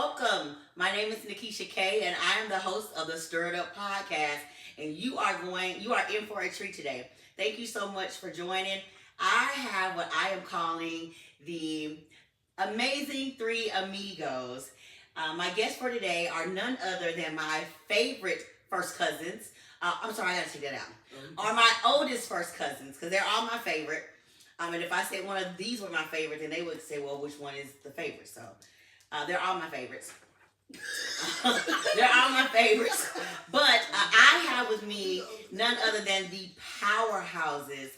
welcome. My name is Nikisha K, and I am the host of the Stir It Up podcast. And you are in for a treat today. Thank you so much for joining. I have what I am calling the amazing three amigos. My guests for today are none other than my favorite first cousins. I'm sorry, I gotta take that out. Are my oldest first cousins because they're all my favorite. And if I said one of these were my favorite, then they would say, well, which one is the favorite? So they're all my favorites. They're all my favorites. But I have with me none other than the powerhouses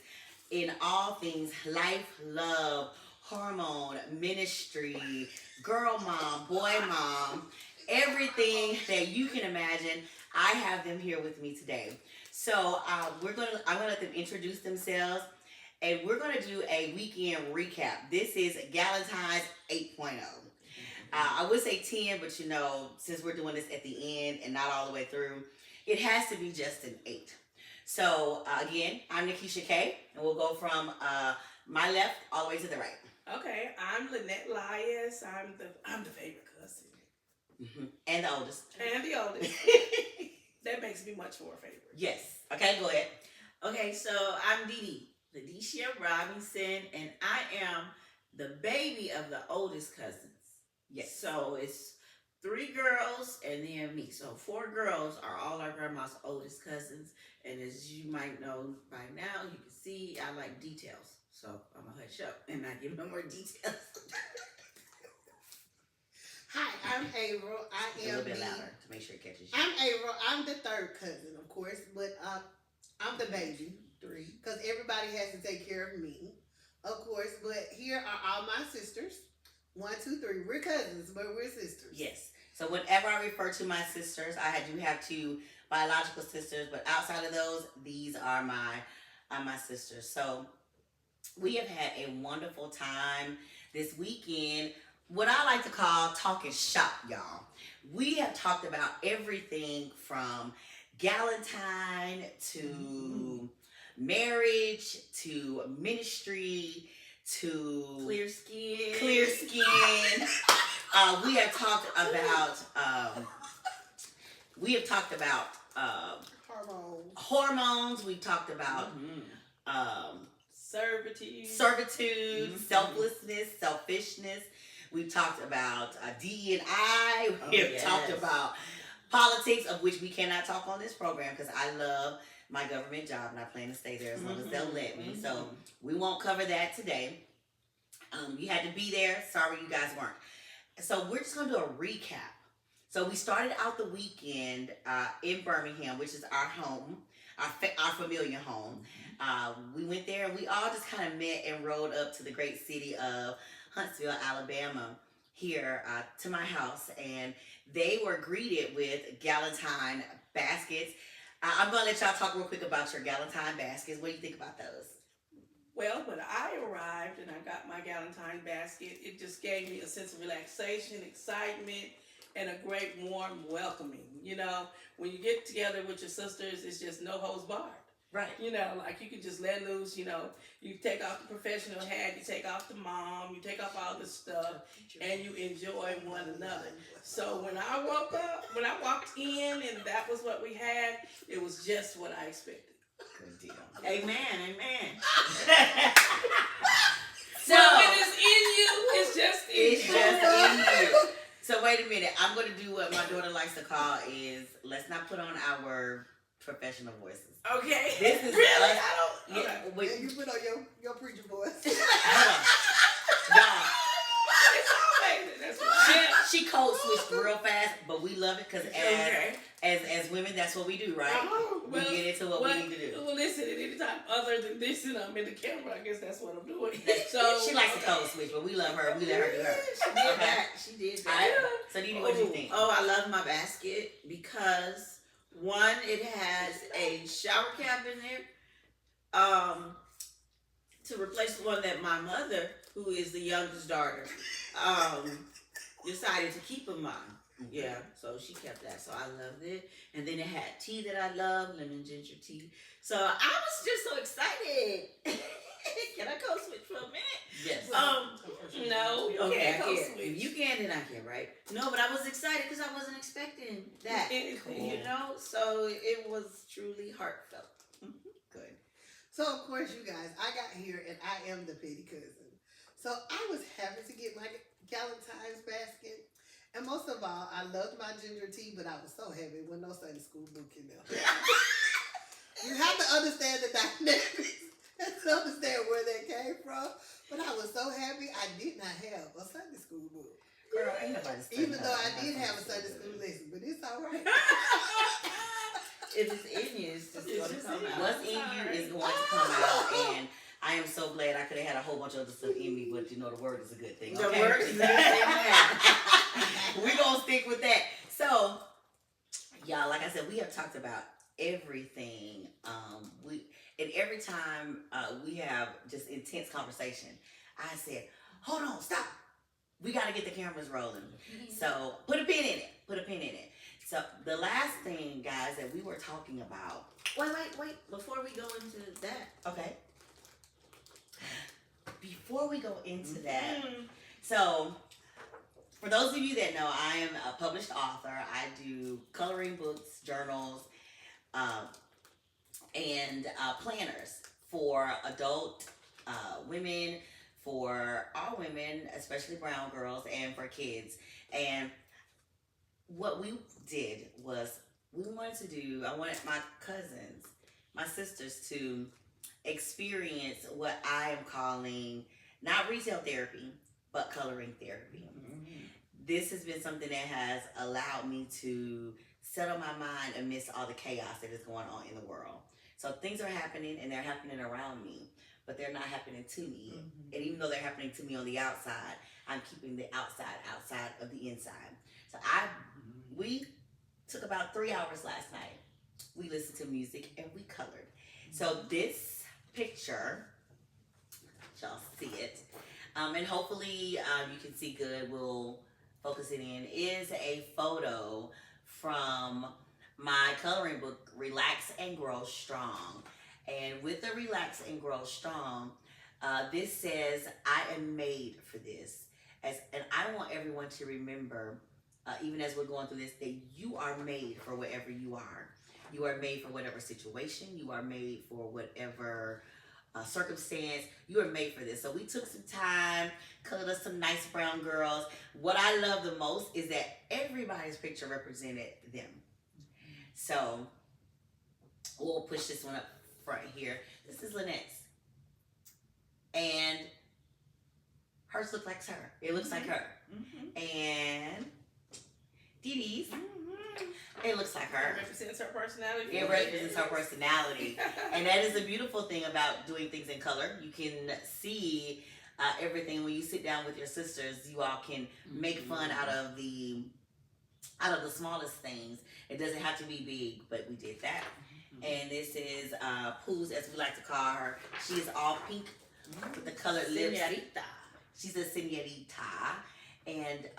in all things life, love, hormone, ministry, girl mom, boy mom, everything that you can imagine. I have them here with me today. So I'm gonna let them introduce themselves, and we're gonna do a weekend recap. This is Galentine's 8.0. I would say 10, but since we're doing this at the end and not all the way through, it has to be just an 8. So again, I'm Nikisha K, and we'll go from my left all the way to the right. Okay, I'm Lynette Lias. I'm the favorite cousin. Mm-hmm. And the oldest. And the oldest. That makes me much more favorite. Yes. Okay, go ahead. Okay, so I'm Dee Leticia Robinson, and I am the baby of the oldest cousins. Yes. So it's 3 girls and then me. So 4 girls are all our grandma's oldest cousins. And as you might know by now, you can see I like details. So I'm going to hush up and not give no more details. Hi, I'm April. A little bit louder to make sure it catches you. I'm April. I'm the third cousin, of course, but I'm the baby, 3, because everybody has to take care of me, of course. But here are all my sisters. 1, 2, 3. We're cousins, but we're sisters. Yes. So whenever I refer to my sisters, I do have 2 biological sisters, but outside of those, these are my sisters. So we have had a wonderful time this weekend. What I like to call talking shop, y'all. We have talked about everything from Galentine to marriage to ministry to Clear skin. We have talked about hormones. We've talked about Servitude, selflessness, selfishness. We've talked about DE&I. We have talked about politics, of which we cannot talk on this program because I love my government job and I plan to stay there as long as they'll let me. So we won't cover that today. You had to be there. Sorry you guys weren't. So we're just going to do a recap. So we started out the weekend in Birmingham, which is our home, our familiar home. We went there and we all just kind of met and rode up to the great city of Huntsville, Alabama, here to my house. And they were greeted with Galentine baskets. I'm going to let y'all talk real quick about your Galentine baskets. What do you think about those? Well, when I arrived and I got my Galentine basket, it just gave me a sense of relaxation, excitement, and a great warm welcoming. When you get together with your sisters, it's just no holds barred. Right. Like you can just let loose, you take off the professional hat, you take off the mom, you take off all this stuff, and you enjoy one another. So when I walked in and that was what we had, it was just what I expected. Good deal. Amen. So when it's in you, it's just in you. So wait a minute. I'm going to do what my daughter likes to call is, let's not put on our professional voices. Okay. This is really? You put on your preacher voice. Y'all. It's always that's right. She code switched real fast, but we love it because as women, that's what we do, right? We get into what we need to do. Well, listen, at any time other than this and I'm in the camera, I guess that's what I'm doing. So She likes to code switch, but we love her. We let her do her. She did that. So Didi, what do you think? Oh, I love my basket because 1, it has a shower cap in there. To replace the one that my mother, who is the youngest daughter, decided to keep in mind. Yeah, so she kept that. So I loved it. And then it had tea that I love, lemon ginger tea. So I was just so excited. Can I code switch for a minute? Yes. No, you Okay, can't I code can. switch. If you can, then I can, right? No, but I was excited because I wasn't expecting that. Anything. You know, so it was truly heartfelt. Good. So of course, you guys, I got here and I am the petty cousin. So I was happy to get my Valentine's basket. And most of all, I loved my ginger tea, but I was so happy with no Sunday school book in there. You have to understand the dynamics and to understand where that came from. But I was so happy I did not have a Sunday school book. Girl, ain't nobody Even though I did have a Sunday school lesson, but it's all right. If it's in you, it's just going to come out. What's in you is going to come out, and I am so glad I could have had a whole bunch of other stuff in me, but you know the word is a good thing. The Okay? word is a good thing. We're going to stick with that. So, y'all, like I said, we have talked about everything. And every time we have just intense conversation, I said, hold on, stop. We got to get the cameras rolling. So, put a pin in it. Put a pin in it. So, the last thing, guys, that we were talking about. Wait. Before we go into that. Okay. Before we go into that, so for those of you that know, I am a published author. I do coloring books, journals, and planners for adult women, for all women, especially brown girls, and for kids. And what we did was I wanted my cousins, my sisters to experience what I am calling not retail therapy, but coloring therapy. This has been something that has allowed me to settle my mind amidst all the chaos that is going on in the world. So things are happening and they're happening around me, but they're not happening to me. And even though they're happening to me on the outside, I'm keeping the outside of the inside. So we took about 3 hours last night. We listened to music and we colored. So this picture, y'all see it, and hopefully you can see good. We'll focus it in. Is a photo from my coloring book, Relax and Grow Strong. And with the Relax and Grow Strong, this says, I am made for this. And I want everyone to remember, even as we're going through this, that you are made for wherever you are. You are made for whatever situation. You are made for whatever circumstance. You are made for this. So we took some time, colored us some nice brown girls. What I love the most is that everybody's picture represented them. So we'll push this one up front here. This is Lynette's. And hers looks like her. It looks like her. And Dee Dee's. It looks like her. It represents her personality. It represents her personality. And that is the beautiful thing about doing things in color. You can see everything when you sit down with your sisters. You all can make fun out of the smallest things. It doesn't have to be big, but we did that. And this is Pooh's, as we like to call her. She is all pink with the colored lips. Señorita. She's a señorita. And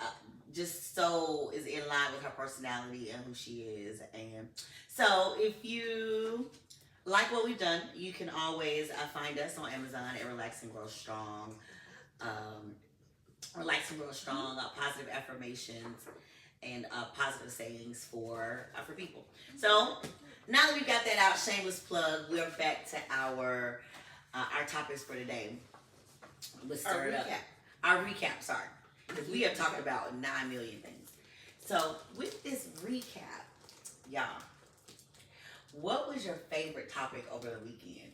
just so is in line with her personality and who she is. And so if you like what we've done, you can always find us on Amazon at Relax and Grow Strong. Relax and Grow Strong, positive affirmations and positive sayings for people. So now that we've got that out, shameless plug, we're back to our topics for today. Let's start up. Our recap, sorry. Because we have talked about 9 million things. So with this recap, y'all, what was your favorite topic over the weekend?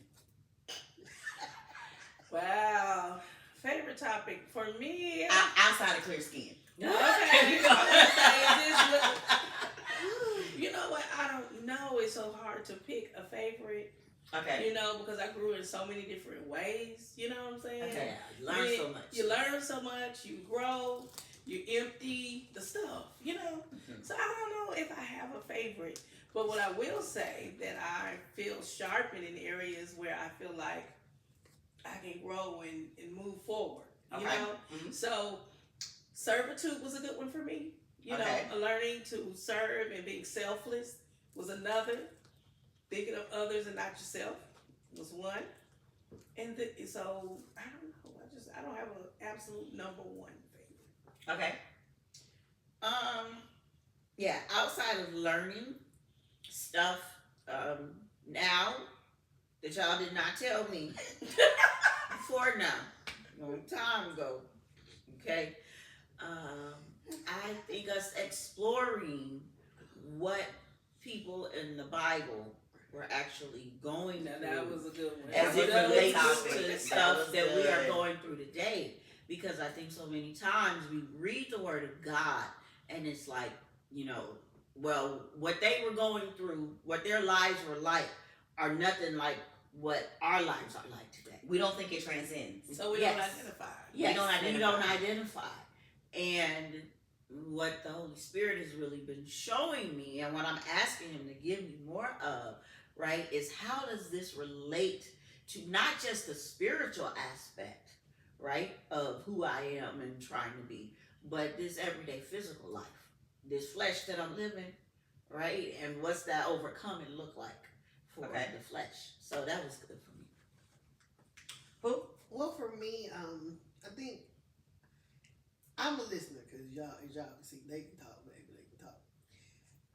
Wow. Favorite topic for me. Outside of clear skin. Okay. You know what? I don't know. It's so hard to pick a favorite. Okay. You know, because I grew in so many different ways. You know what I'm saying? Okay. You learn so much. You learn so much. You grow. You empty the stuff. You know. So I don't know if I have a favorite. But what I will say that I feel sharpened in areas where I feel like I can grow and move forward. You know. So servitude was a good one for me. You know, learning to serve and being selfless was another. Thinking of others and not yourself was one. So I don't know. I don't have an absolute number one favorite. Okay. Yeah, outside of learning stuff, now that y'all did not tell me before now, a long time ago. Okay. I think us exploring what people in the Bible were actually going Now through that was a good one. As as it it relates relates to to that stuff was that we are good. going through today. Because I think so many times we read the word of God and it's like, well, what they were going through, what their lives were like, are nothing like what our lives are like today. We don't think it transcends. So we Yes. don't identify. Yes, don't we don't identify. And what the Holy Spirit has really been showing me, and what I'm asking Him to give me more of, right, is how does this relate to not just the spiritual aspect, right, of who I am and trying to be, but this everyday physical life, this flesh that I'm living, right, and what's that overcoming look like for the flesh. So that was good for me. Who? Well, for me, I think I'm a listener because y'all can see they can talk, baby, they can talk.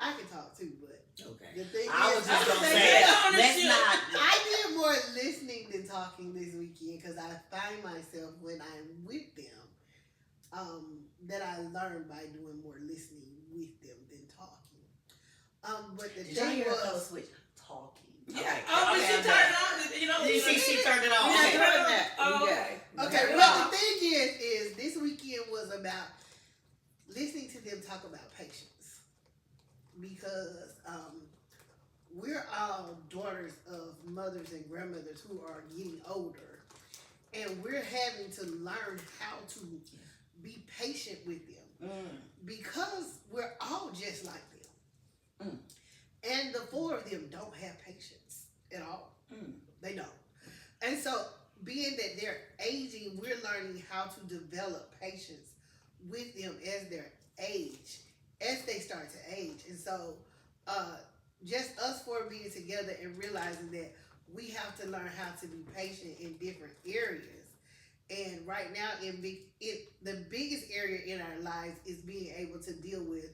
I can talk too, but Okay. the thing I is, was just gonna say, say, on the let's ship. not. I did more listening than talking this weekend because I find myself when I'm with them, that I learn by doing more listening with them than talking. But the Did y'all thing hear her code was, switch? Talking. Yeah. Okay. Oh, when Okay, she I'm turned done. it on, you know. You see, she turned it on. We're not Okay. doing that. Oh, Yeah. okay. okay, Yeah. well, the thing is this weekend was about listening to them talk about patience because we're all daughters of mothers and grandmothers who are getting older, and we're having to learn how to be patient with them because we're all just like them. And the four of them don't have patience at all. They don't. And so, being that they're aging, we're learning how to develop patience with them as they start to age. And so, just us four being together and realizing that we have to learn how to be patient in different areas. And right now, the biggest area in our lives is being able to deal with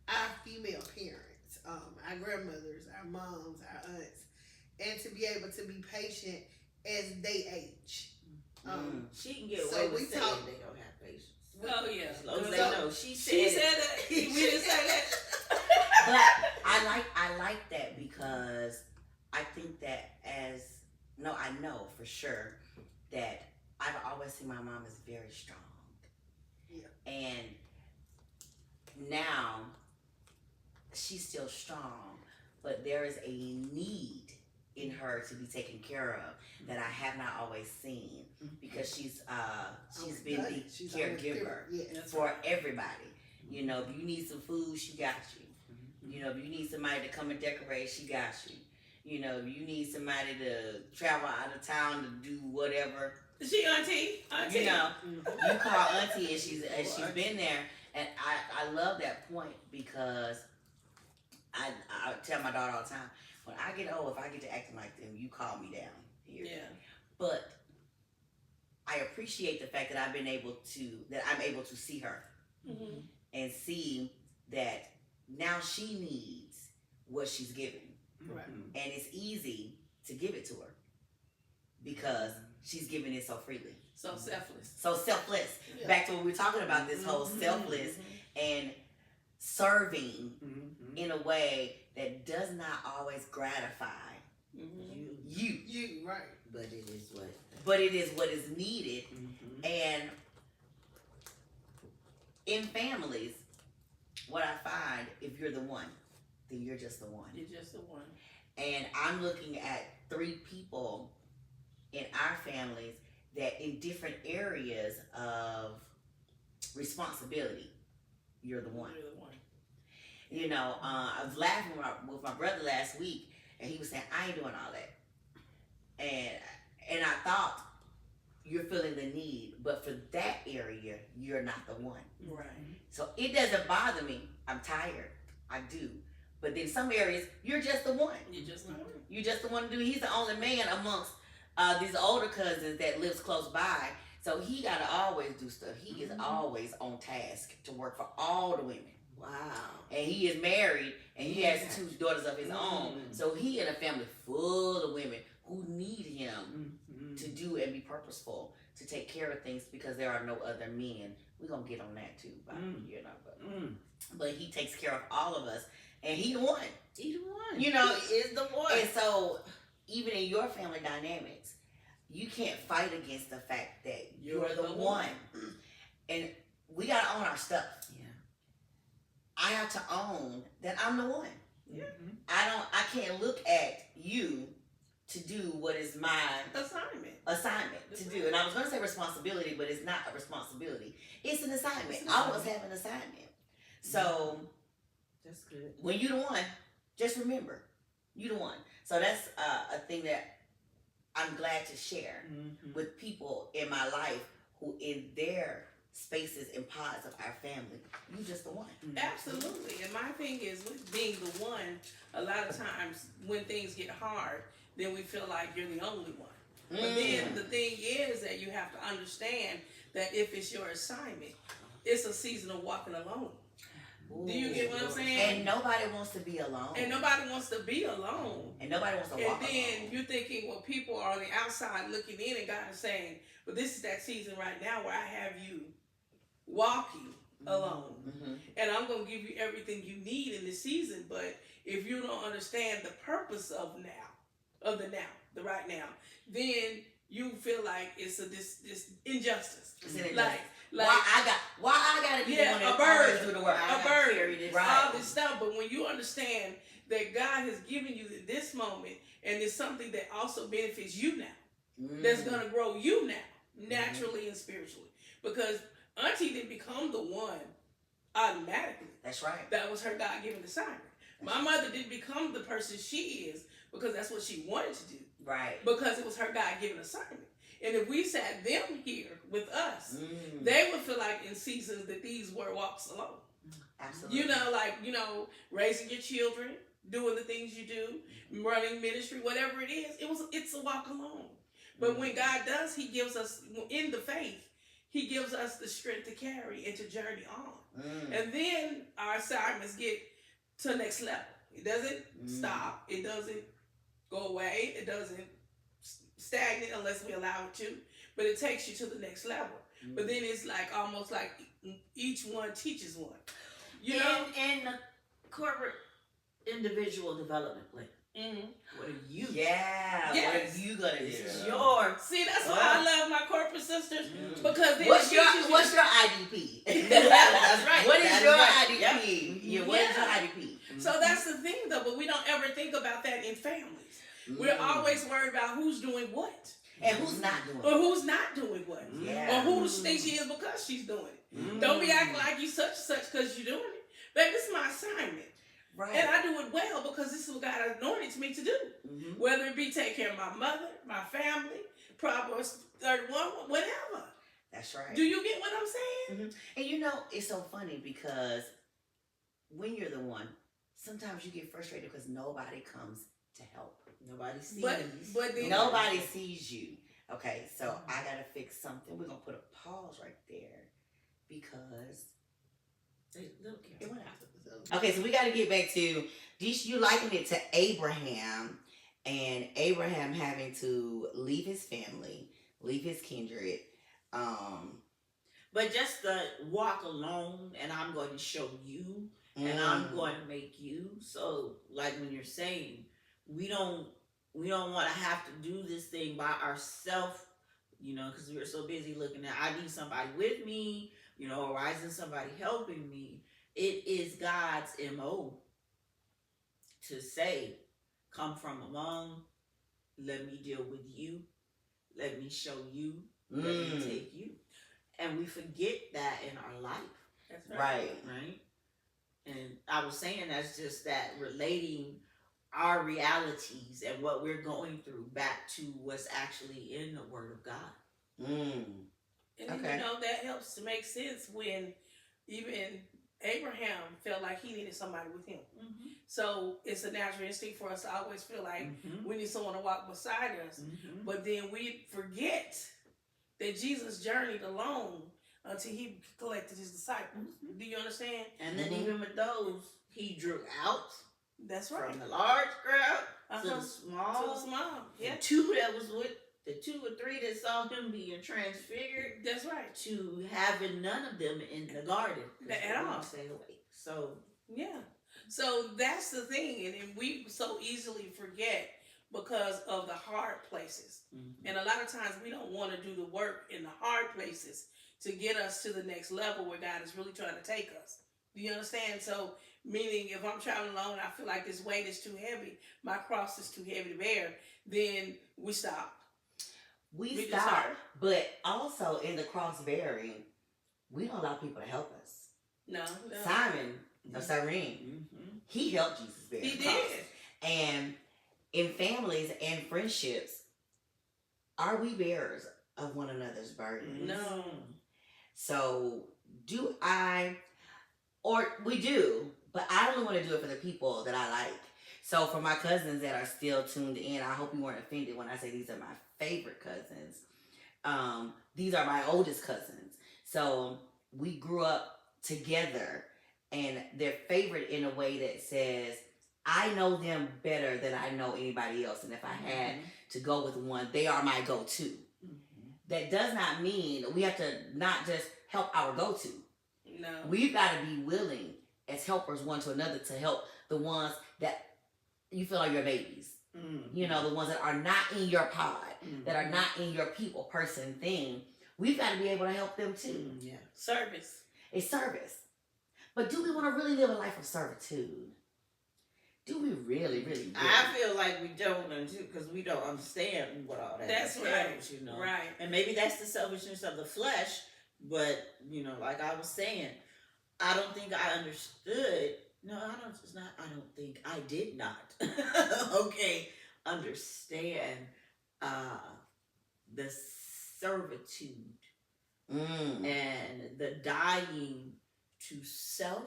our female parents, our grandmothers, our moms, our aunts, and to be able to be patient as they age. She can get so away we with saying talk- they don't have patience. Oh, yeah. As long as they So- know. She said, She said that. We didn't say that. But I like that because I think that I know for sure that I've always seen my mom as very strong. Yeah. And now she's still strong, but there is a need in her to be taken care of that I have not always seen because she's been the She's caregiver Yeah. for everybody. You know, if you need some food, she got you. You know, if you need somebody to come and decorate, she got you. You know, if you need somebody to travel out of town to do whatever, Is she auntie? Auntie. you know, you call auntie and she's been there. And I love that point because I tell my daughter all the time, when I get old, if I get to acting like them, you call me down here. Yeah. But I appreciate the fact that I'm able to see her Mm-hmm. and see that now she needs what she's given. Right. And it's easy to give it to her because she's giving it so freely. So selfless. So selfless. Yeah. Back to what we were talking about, this whole selfless and serving in a way that does not always gratify you. You right. but it is what. But it is what is needed. And in families, what I find, if you're the one, then you're just the one. You're just the one. And I'm looking at 3 people in our families that in different areas of responsibility, you're the one. You're the one. You know, I was laughing with my brother last week, and he was saying, I ain't doing all that. And I thought, you're feeling the need, but for that area, you're not the one. Right. So it doesn't bother me. I'm tired. I do. But then some areas, you're just the one. You're just the one. You just the one to do. He's the only man amongst these older cousins that lives close by. So he gotta always do stuff. He is always on task to work for all the women. Wow. And he is married, and he has 2 daughters of his own. So he in a family full of women who need him to do and be purposeful to take care of things because there are no other men. We're gonna get on that too, but he takes care of all of us, and he the one. He the one. You know, he is the one. And so, even in your family dynamics, you can't fight against the fact that you're the one. And we gotta own our stuff. Yeah. I have to own that I'm the one. Yeah. I can't look at you to do what is my assignment to do. And I was gonna say responsibility, but it's not a responsibility. It's an assignment. I always have an assignment. So that's good. when you the one, just remember, you the one. So that's a thing that I'm glad to share with people in my life who in their spaces and pods of our family, you just the one. Absolutely. And my thing is with being the one, a lot of times when things get hard, then we feel like you're the only one. But then the thing is that you have to understand that if it's your assignment, it's a season of walking alone. Ooh. Do you get what I'm saying? And nobody wants to be alone. And nobody wants to be alone. And nobody wants to walk And then alone. you're thinking, well, people are on the outside looking in, and God is saying, but this is that season right now where I have you walking alone. And I'm going to give you everything you need in this season. But if you don't understand the purpose of the right now, then you feel like it's this injustice. It's an Like why I gotta be the one that always do the work? a burden, Right. all this stuff. But when you understand that God has given you this moment, and it's something that also benefits you now, that's gonna grow you now, naturally and spiritually. Because Auntie didn't become the one automatically. That's right. That was her God-given assignment. My mother didn't become the person she is because that's what she wanted to do. Right. Because it was her God-given assignment. And if we sat them here with us, they would feel like in seasons that these were walks alone. Absolutely. Raising your children, doing the things you do, running ministry, whatever it is, it's a walk alone. But when God does, He gives us, in the faith, He gives us the strength to carry and to journey on. And then our assignments get to the next level. It doesn't stop. It doesn't go away. It doesn't stagnate unless we allow it to. But it takes you to the next level. But then it's like almost like each one teaches one. You know? And the corporate individual development plan. What are you? Yeah. Yes. What are you gonna do? It's yours. See, that's why I love my corporate sisters. Because then What's it your teaches you- IDP? That's right. What is That's your right. IDP? Yeah. What is your IDP? So that's the thing, though. But we don't ever think about that in families. We're always worried about who's doing what. And who's not doing Or it? who's not doing what. Yeah. Or who thinks she is because she's doing it. Don't be acting like you such and such because you're doing it. Baby, this is my assignment. Right. And I do it well because this is what God anointed me to do. Whether it be take care of my mother, my family, Proverbs 31, whatever. That's right. Do you get what I'm saying? And it's so funny because when you're the one, sometimes you get frustrated because nobody comes to help. Nobody sees. But then Nobody sees you. Okay, so I gotta fix something. We're gonna put a pause right there because it went out. Okay, so we gotta get back to you liking it to Abraham, and Abraham having to leave his family, leave his kindred. But just the walk alone, and I'm going to show you, and I'm going to make you. So, like when you're saying, we don't want to have to do this thing by ourselves, because we're so busy looking at, I need somebody with me, or I need somebody helping me. It is God's MO to say, come from among, let me deal with you, let me show you, let me take you. And we forget that in our life. That's Right. Right? And I was saying that's just that relating our realities and what we're going through back to what's actually in the Word of God. And then, that helps to make sense when even Abraham felt like he needed somebody with him. Mm-hmm. So it's a natural instinct for us to always feel like Mm-hmm. we need someone to walk beside us. Mm-hmm. But then we forget that Jesus journeyed alone until he collected his disciples. Mhm. Do you understand? And then Mhm. even with those, he drew out That's right. from the large crowd to Uh-huh. the small. To the small. Yeah. The two that was with the 2 or 3 that saw him being transfigured That's right. to having none of them in the garden 'cause At they all. wouldn't stay awake. So Yeah. So that's the thing. And then we so easily forget because of the hard places. And a lot of times we don't want to do the work in the hard places to get us to the next level where God is really trying to take us. Do you understand? So, meaning if I'm traveling alone and I feel like this weight is too heavy, my cross is too heavy to bear, then we stop. We just stop, start. but also in the cross bearing, we don't allow people to help us. No. Simon, no, Cyrene, mm-hmm. he helped Jesus bear He the cross. did. And in families and friendships, are we bearers of one another's burdens? No. So do I, or we do, but I only want to do it for the people that I like. So for my cousins that are still tuned in, I hope you weren't offended when I say these are my favorite cousins. These are my oldest cousins. So we grew up together, and they're favorite in a way that says, I know them better than I know anybody else. And if I had to go with one, they are my go-to. Mm-hmm. That does not mean we have to not just help our go-to. No. We've got to be willing as helpers one to another to help the ones that you feel are your babies. Mm-hmm. You know, the ones that are not in your pod, Mm-hmm. that are not in your people, person, thing. We've got to be able to help them too. Yeah. Service. It's service. But do we want to really live a life of servitude? Do we really? I feel like we don't because we don't understand what all that That's entails, right. you know. Right. And maybe that's the selfishness of the flesh, but you know, like I was saying, I don't think I understood. No, I don't. It's not. I don't think I did not. Okay, understand the servitude and the dying to self,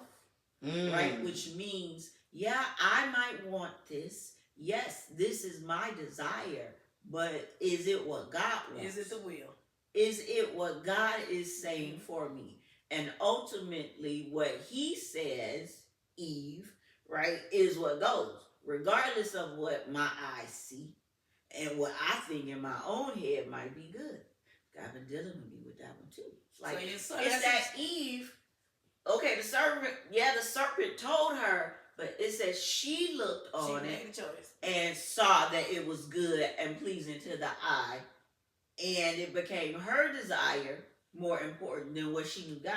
right? Which means, yeah, I might want this. Yes, this is my desire, but is it what God wants? Is it the will? Is it what God is saying for me? And ultimately, what He says, Eve, right, is what goes, regardless of what my eyes see and what I think in my own head might be good. God been dealing with me with that one too. It's like, So it's that Eve. Okay, the serpent told her, but it says she looked on she it made a choice. and saw that it was good and pleasing to the eye, and it became her desire more important than what she knew God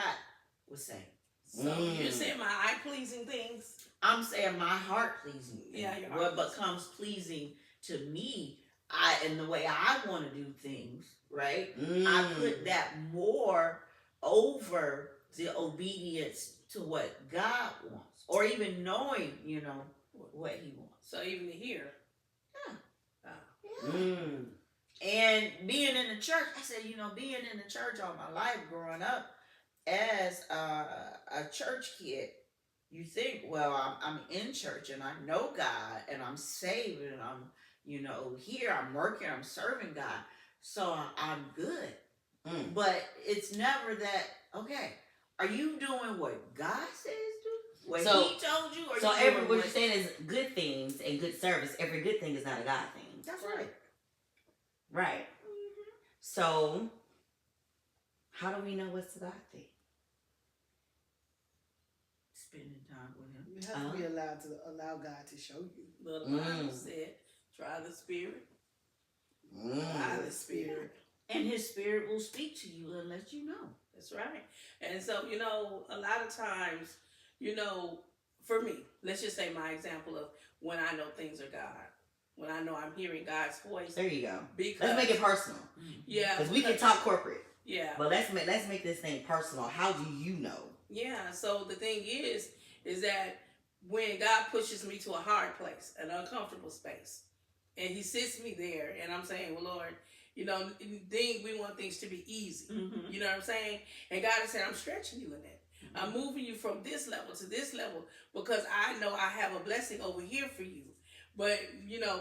was saying. So you're saying my eye pleasing things? I'm saying my heart pleasing. Yeah, your what heart becomes pleasing to me, and the way I want to do things, right? I put that more over the obedience to what God wants, or even knowing, you know, what He wants. So even to hear. And being in the church, I said, you know, being in the church all my life growing up as a church kid, you think, well, I'm in church and I know God and I'm saved and I'm, you know, here, I'm working, I'm serving God, so I'm good. But it's never that, okay, are you doing what God says do? What He told you? Or So you what you're saying is good things and good service. Every good thing is not a God thing. That's right. Right. So, how do we know what's a God thing? Spending time with Him. You have to be allowed to allow God to show you. The Bible said, try the spirit. Try the spirit. And His Spirit will speak to you and let you know. That's right. And so, you know, a lot of times, you know, for me, let's just say my example of when I know things are God. When I know I'm hearing God's voice. There you go. Because, let's make it personal. Yeah. Because we can talk corporate. Yeah. But let's make this thing personal. How do you know? Yeah. So the thing is that when God pushes me to a hard place, an uncomfortable space, and He sits me there, and I'm saying, well, Lord, you know, we want things to be easy. Mm-hmm. You know what I'm saying? And God is saying, I'm stretching you in that. I'm moving you from this level to this level because I know I have a blessing over here for you. But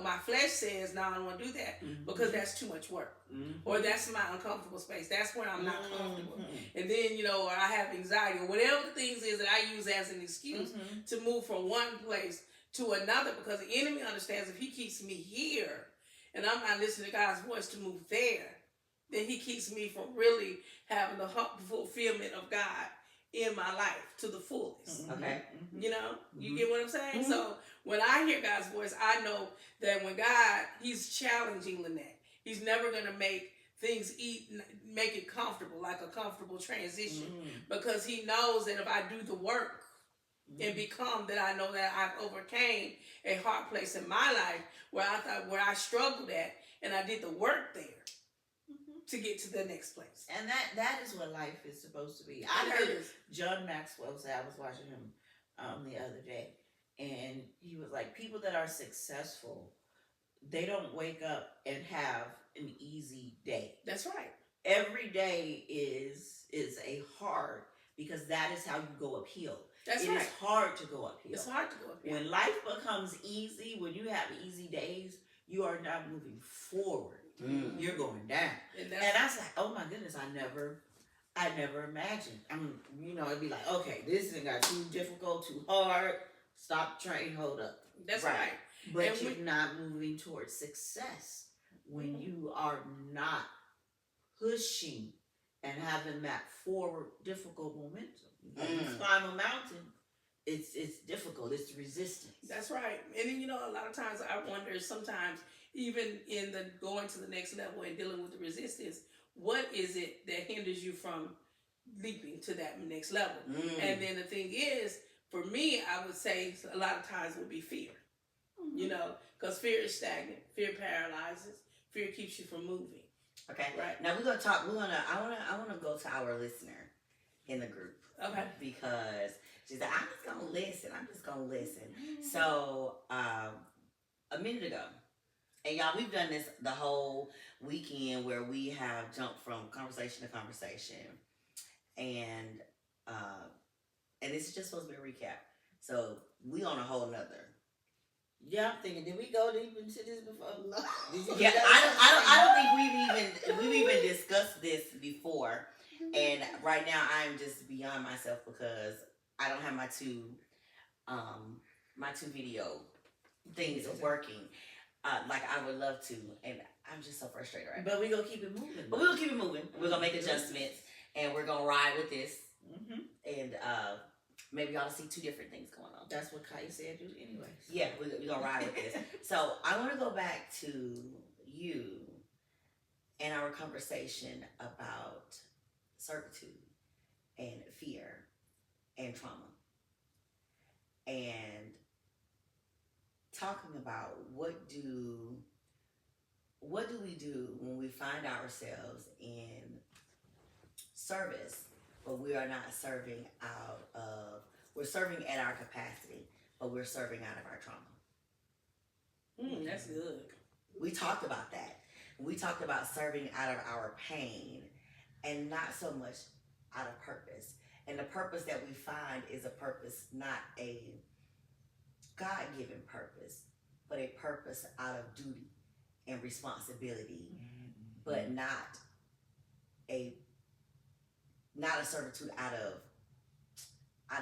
my flesh says, no, I don't want to do that because that's too much work, or that's my uncomfortable space. That's where I'm not comfortable. And then or I have anxiety, or whatever the things is that I use as an excuse to move from one place to another, because the enemy understands if he keeps me here and I'm not listening to God's voice to move there, then he keeps me from really having the fulfillment of God in my life to the fullest. Okay. You get what I'm saying? So when I hear God's voice, I know that when God, he's challenging Lynette. He's never going to make things make it comfortable, like a comfortable transition, because he knows that if I do the work and become, that I know that I've overcame a hard place in my life where I struggled at, and I did the work there to get to the next place. And that is what life is supposed to be. I heard John Maxwell say, I was watching him the other day, and he was like, people that are successful, they don't wake up and have an easy day. That's right. Every day is a hard, because that is how you go uphill. That's right. It is hard to go uphill. It's hard to go uphill. When life becomes easy, when you have easy days, you are not moving forward. You're going down. And I was like, oh my goodness, I never imagined. I mean, it'd be like, okay, this thing got too difficult, too hard. Stop trying, hold up. That's right. But and you're not moving towards success when you are not pushing and having that forward difficult momentum. When you climb a mountain, it's difficult. It's resistance. That's right. And then, a lot of times I wonder, sometimes even in the going to the next level and dealing with the resistance, what is it that hinders you from leaping to that next level? And then the thing is, for me, I would say a lot of times would be fear. Because fear is stagnant, fear paralyzes, fear keeps you from moving. Okay. Right. Now we're gonna talk. I wanna go to our listener in the group. Okay. Because she's like, I'm just gonna listen. So a minute ago, and y'all, we've done this the whole weekend where we have jumped from conversation to conversation, and this is just supposed to be a recap. So we on a whole nother. Yeah, I'm thinking, did we go deep into this before? Yeah, I don't think we've even discussed this before. And right now I'm just beyond myself because I don't have my two video things working like I would love to, and I'm just so frustrated right now. But we're gonna keep it moving. But we're gonna keep it moving. We're gonna make adjustments, and we're gonna ride with this. And maybe y'all see two different things going on. That's what Kai said anyway. Yeah, we're gonna ride with this. So I want to go back to you and our conversation about servitude and fear and trauma, and talking about what do we do when we find ourselves in service, but we are not serving we're serving at our capacity, but we're serving out of our trauma. That's good. We talked about that. We talked about serving out of our pain and not so much out of purpose. And the purpose that we find is a purpose, not a God-given purpose, but a purpose out of duty and responsibility, but not a servitude out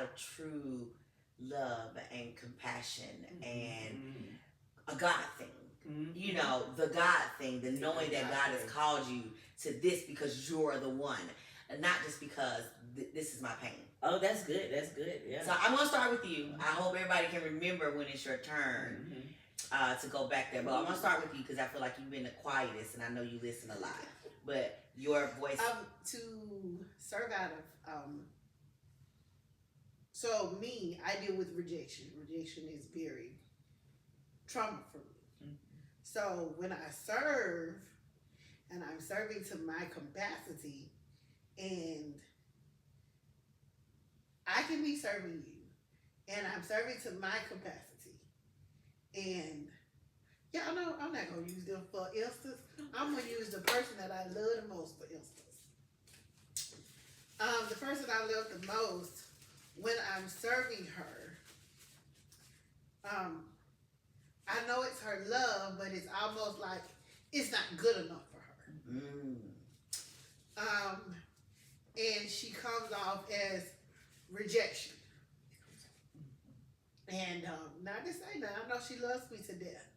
of true love and compassion and a God thing. The God thing, the knowing that God has called you to this because you're the one, and not just because this is my pain. Oh, that's good. That's good. Yeah. So I'm gonna start with you. I hope everybody can remember when it's your turn to go back there. But I'm gonna start with you because I feel like you've been the quietest, and I know you listen a lot. But your voice to serve out of so me, I deal with rejection. Rejection is very trauma for me. So when I serve, and I'm serving to my capacity, and I can be serving you, and I'm serving to my capacity, and y'all know I'm not gonna use them for instance. I'm gonna use the person that I love the most for instance. The person I love the most when I'm serving her, I know it's her love, but it's almost like it's not good enough for her. And she comes off as rejection. And not to say that, I know she loves me to death.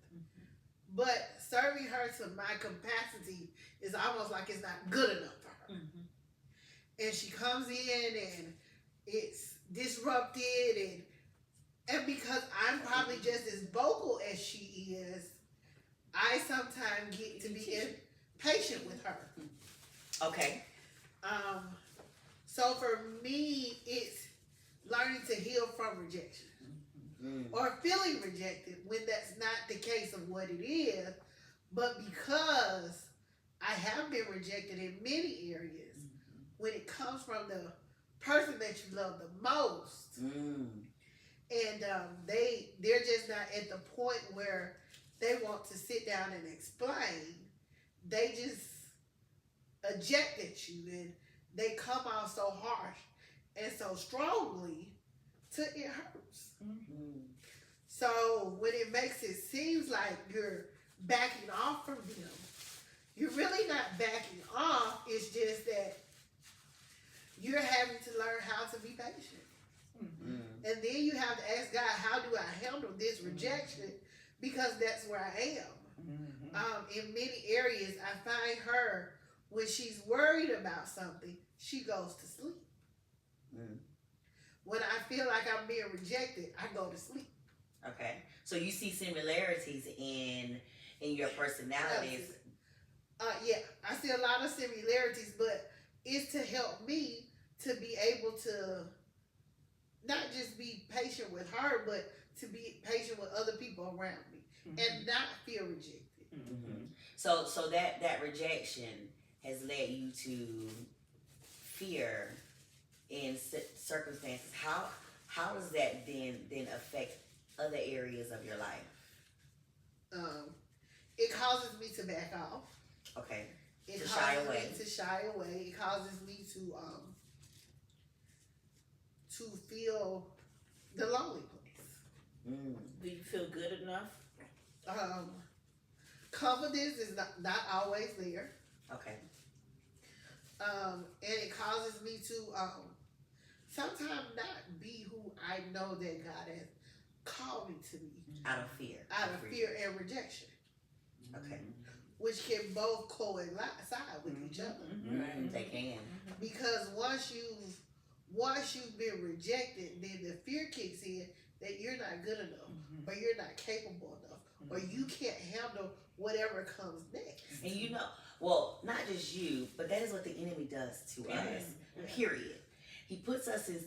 But serving her to my capacity is almost like it's not good enough for her. And she comes in and it's disrupted, and because I'm probably just as vocal as she is, I sometimes get to be impatient with her. Okay. So for me, it's learning to heal from rejection. Or feeling rejected when that's not the case of what it is, but because I have been rejected in many areas, when it comes from the person that you love the most, and they're just not at the point where they want to sit down and explain. They just eject at you, and they come out so harsh and so strongly to it hurts. So when it makes it seems like you're backing off from them, you're really not backing off. It's just that you're having to learn how to be patient. And then you have to ask God, how do I handle this rejection? Because that's where I am. In many areas, I find her, when she's worried about something, she goes to sleep. When I feel like I'm being rejected, I go to sleep. Okay. So you see similarities in your personalities. Yeah, I see a lot of similarities, but it's to help me to be able to not just be patient with her, but to be patient with other people around me and not feel rejected. So that rejection has led you to fear in circumstances. How does that then affect other areas of your life? It causes me to back off. Okay. It To causes shy away. me to shy away. It causes me to feel the lonely place. Do you feel good enough? Confidence is not always there. Okay. And it causes me to sometimes not be who I know that God has called me to be. Out of fear. Out of fear and rejection. Okay. Which can both coincide with each other. They can. Because once you've been rejected, then the fear kicks in that you're not good enough, or you're not capable enough, or you can't handle whatever comes next. And well, not just you, but that is what the enemy does to us. Period. He puts us in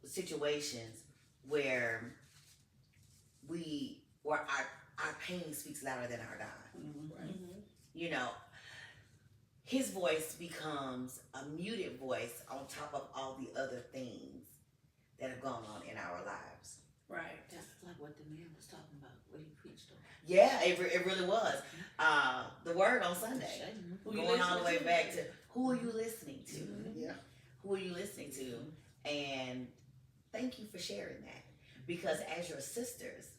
situations where our pain speaks louder than our God. His voice becomes a muted voice on top of all the other things that have gone on in our lives. Right. That's like what the man was talking about, what he preached on. Yeah, it really was. The word on Sunday. Going all the way back to who are you listening to? Yeah. Who are you listening to? And thank you for sharing that. Because as your sisters,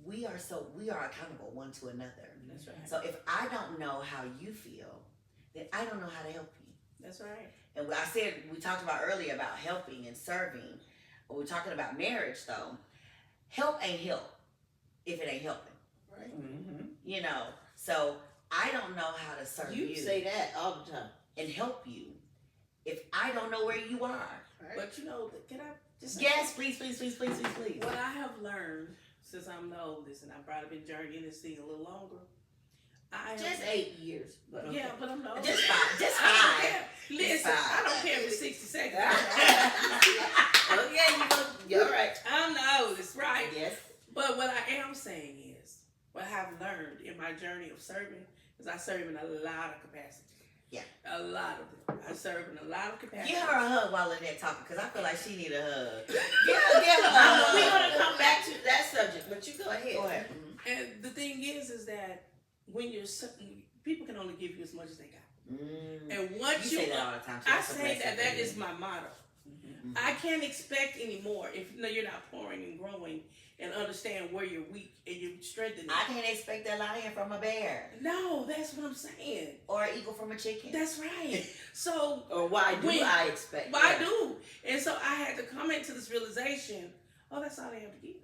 we are accountable one to another. That's right. So if I don't know how you feel, then I don't know how to help you. That's right. And what I said, we talked about earlier about helping and serving. When we're talking about marriage, though, help ain't help if it ain't helping. Right. So I don't know how to serve you. You say that all the time. And help you if I don't know where you are. Right. But can I just say Yes, please. what I have learned since I'm the oldest, and I've probably been journeying this thing a little longer. Just 8 years. But okay. Yeah, but I'm the oldest. Just five. Just I don't five. care. Listen, I don't care if it's 60 seconds. Okay, you're right. I'm the oldest, right? Yes. But what I am saying is, what I've learned in my journey of serving is I serve in a lot of capacity. Yeah. A lot of them. I serve in a lot of capacity. Give her a hug while Lynette talking, because I feel like she need a hug. Give her a hug. We're going to come back to that subject, but you go ahead. Go ahead. And the thing is that when you're people can only give you as much as they got. And once You say that all the time. I say that is my motto. Mhm. I can't expect any more if you're not pouring and growing and understand where you're weak and you're strengthening. I can't expect a lion from a bear No, that's what I'm saying. or an eagle from a chicken. That's right. So Or why do I expect? Well, I do. And so I had to come into this realization, oh, that's all they have to give.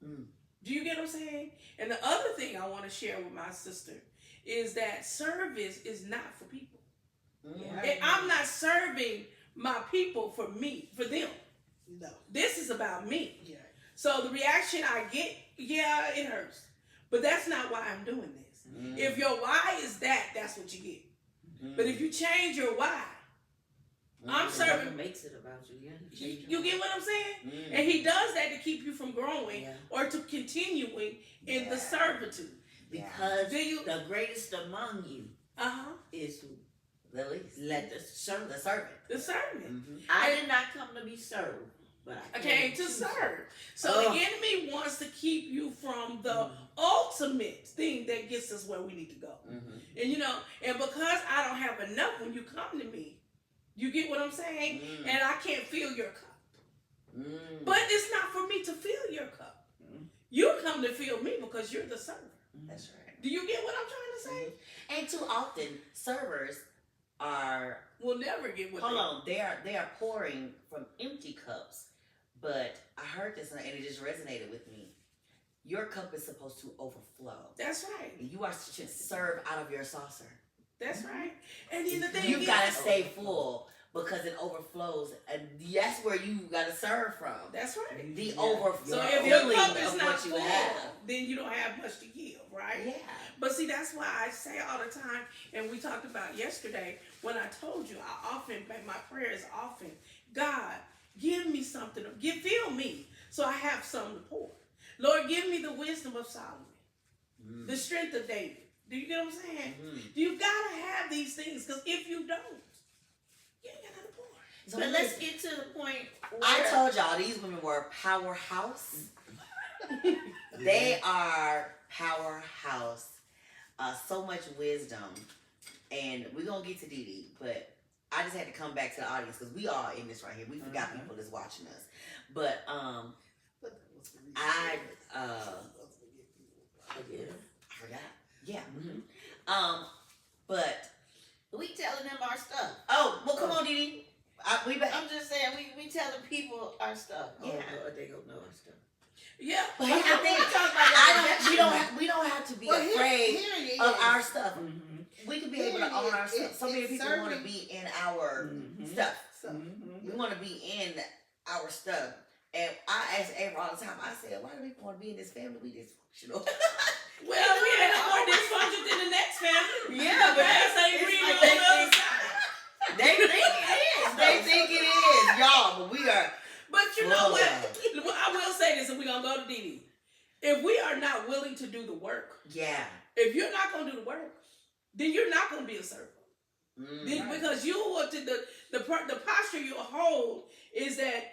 Mm. Do you get what I'm saying? And the other thing I want to share with my sister is that service is not for people. Mm. And I'm not serving my people for me, for them. No. This is about me. Yeah. So the reaction I get, yeah, it hurts. But that's not why I'm doing this. Mm. If your why is that, that's what you get. Mm. But if you change your why, I'm serving. It makes it about you. Yeah. You get what I'm saying? Mm. And he does that to keep you from growing Yeah. or to continuing in Yeah. the servitude. Because Do you? the greatest among you Uh-huh. is who? The least. Let the serve. The servant. The servant. Mm-hmm. I did not come to be served, but I came to serve. So Oh. the enemy wants to keep you from the Mhm. ultimate thing that gets us where we need to go. Mm-hmm. And and because I don't have enough when you come to me, you get what I'm saying? Mm. And I can't fill your cup. Mm. But it's not for me to fill your cup. Mhm. You come to fill me because you're the server. That's right. Do you get what I'm trying to say? And too often, servers are We'll never get what hold on. They are pouring from empty cups. But I heard this and it just resonated with me. Your cup is supposed to overflow. That's right. And you are to serve out of your saucer. That's right. And then the thing You've is, got to stay full because it overflows, and that's where you got to serve from. that's right. The Yeah. So overflow if your filling cup is of not what you full, have. then you don't have much to give, right? Yeah. But see, that's why I say all the time, and we talked about yesterday when I told you, my prayer is often, God, give me something, fill me so I have something to pour. Lord, give me the wisdom of Solomon, the strength of David. Do you get what I'm saying? Mm-hmm. You gotta have these things, because if you don't, you ain't got nothing to pour. So But let's get to the point where I told y'all these women were powerhouse. They are powerhouse. So much wisdom. And we're going to get to Dee Dee, but I just had to come back to the audience because we all in this right here. We forgot Mhm. people that's watching us. But But that was the reason. I yeah. forgot. Yeah. Mhm. But We telling them our stuff. oh, well, come on, Dee Dee. We back. I'm just saying we telling people our stuff. Yeah. Oh Lord, they gonna know our stuff. Yeah. But here's the thing. We don't have to be Well, afraid here it is. of our stuff. Mm-hmm. We can be able to own our stuff. So many It's people want to serving- be in our Mhm. stuff. So, We want to be in our stuff. And I ask April all the time, I said, why do people want to be in this family? We dysfunctional. Well, we ain't more dysfunction than the next family. Yeah, the but past ain't it's green like on they the other think- side. They think it is. They think it is, y'all. But we are. But you know Whoa. what? I will say this, and we're going to go to Dee Dee. If we are not willing to do the work, Yeah. if you're not going to do the work, then you're not going to be a servant. Mm. Because you want to, the posture you hold is that,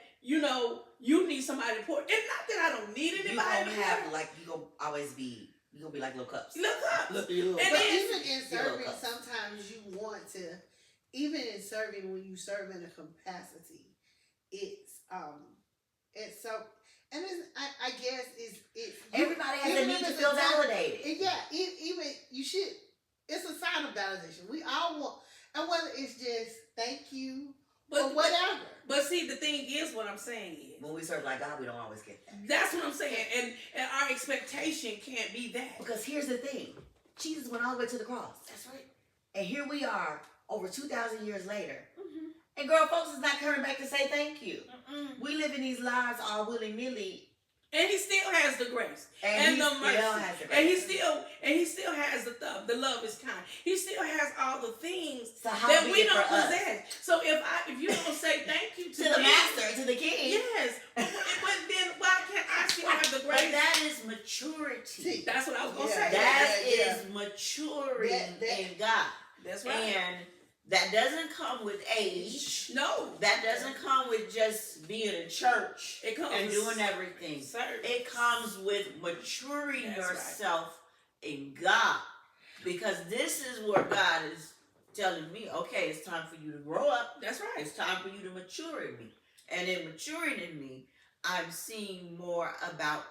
you need somebody to pour. It's not that I don't need You anybody gonna to have pour. like you gonna always be. You gonna be like little cups. Look up. Look, And but then- even in Your serving, cups. sometimes you want to, even in serving, when you serve in a capacity, it's so, and it's, I guess it's Everybody has a even need if to it's feel a time- validated. Yeah, even you should. It's a sign of validation. We all want, and whether it's just thank you or whatever. But see, the thing is, what I'm saying is, When we serve like God, we don't always get that. that's what I'm saying, and our expectation can't be that. Because here's the thing: Jesus went all the way to the cross, That's right. and here we are, over 2,000 years later. Mm-hmm. And girl, folks is not coming back to say thank you. Mm-mm. We live in these lives all willy nilly, And he still has the grace and and the he mercy, still has the and he grace. still has the love is kind. He still has all the things So how that be we it don't for us? possess. So if you don't say thank you To the master, to the king. yes, but then why can't I still have the But grace? that is maturity. That's what I was gonna Yeah. say. That Yeah. is maturing That- in God. That's right. And that doesn't come with age. No, That doesn't come with just being in church it comes and with doing everything. service. It comes with maturing That's right. yourself in God. Because this is where God is telling me, okay, it's time for you to grow up. That's right. It's time for you to mature in me. And in maturing in me, I'm seeing more about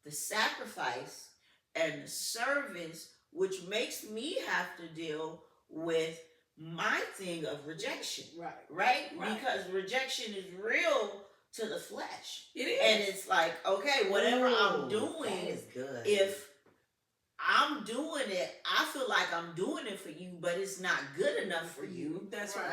the sacrifice and the service, which makes me have to deal with my thing of rejection. Right? Because rejection is real to the flesh. It is. And it's like, okay, whatever I'm Ooh, doing, that is good. if I'm doing it, I feel like I'm doing it for you, but it's not good enough for you. That's right.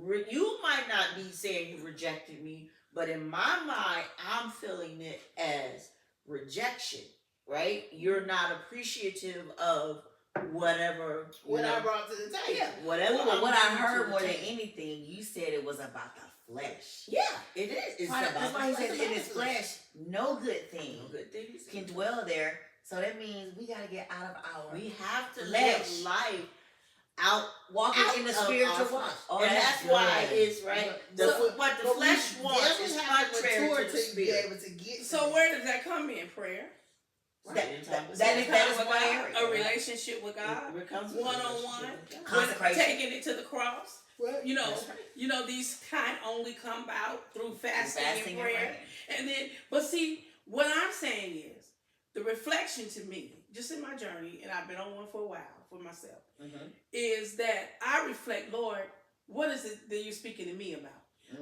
Right? You might not be saying you rejected me, but in my mind, I'm feeling it as rejection. Right? You're not appreciative of whatever What I brought to the table. Yeah, whatever. Well, what I I'm heard bringing more to than the table. anything, you said it was about the flesh. Yeah, it is. It's Why- about that's why he the says flesh. in his flesh, no good thing No good things can dwell there. So that means we gotta get out of our We have to flesh. live life out walking out in the of spiritual our walk. flesh. Oh, and that's why good. it's right. But- What the but flesh we wants definitely is have to contrary mature to the to be spirit. able to get. So to where does that come in? Prayer. Right. that is With one God, area. a relationship with God. It comes One-on-one. with Consecration. Taking it to the cross. Right. You know, That's right. These kind only come about through fasting, Fasting and prayer. And then, but see, what I'm saying is the reflection to me, just in my journey, and I've been on one for a while for myself, is that I reflect, Lord, what is it that you're speaking to me about?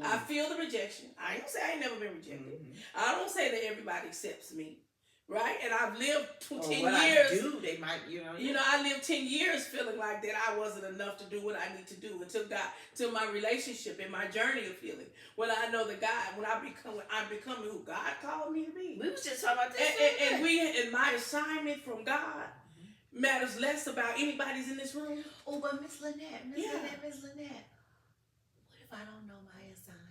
I feel the rejection. I ain't gonna say I ain't never been rejected. I don't say that everybody accepts me, right? And I've lived 10 what years. I do, they might, I lived 10 years feeling like that I wasn't enough to do what I need to do until my relationship and my journey of healing. When I know that God, I'm becoming who God called me to be. We was just talking about this. And my assignment from God matters less about anybody's in this room. Oh, but Miss Lynette, Miss Yeah. Lynette, Miss Lynette. What if I don't know my assignment?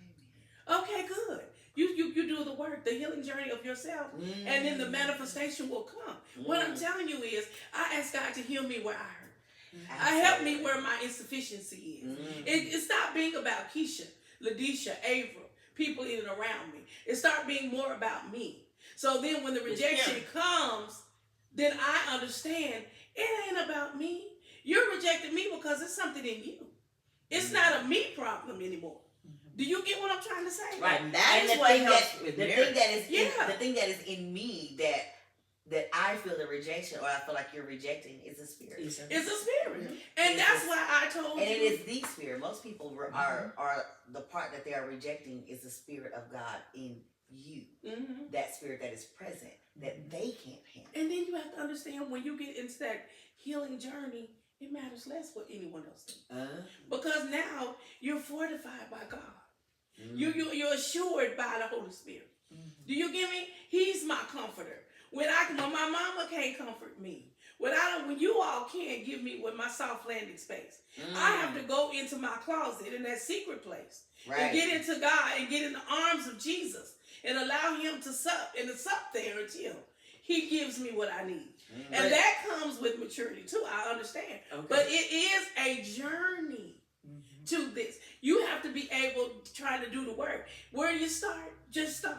Okay, good. You do the work, the healing journey of yourself, and then the manifestation will come. What I'm telling you is, I ask God to heal me where I hurt. I help me where my insufficiency is. It stopped being about Keisha, Ladisha, Avra, people in and around me. It started being more about me. So then when the rejection comes, then I understand it ain't about me. You're rejecting me because it's something in you. It's not a me problem anymore. Do you get what I'm trying to say? Right, And that the is what thing helps that with the marriage. thing that is Yeah. the thing that is in me that I feel the rejection or I feel like you're rejecting is a spirit. It's a spirit. It's And that's a- why I told And you. it is the spirit. Most people are the part that they are rejecting is the spirit of God in you. Mhm. That spirit that is present that they can't handle. And then you have to understand when you get into that healing journey, it matters less what anyone else thinks. Because now you're fortified by God. You're assured by the Holy Spirit. Do you get me? He's my comforter. When my mama can't comfort me, when you all can't give me with my soft landing space, I have to go into my closet in that secret place and get into God and get in the arms of Jesus and allow Him to sup there until He gives me what I need. And that comes with maturity too. I understand, but it is a journey to this. You have to be able to try to do the work. Where do you start? Just start.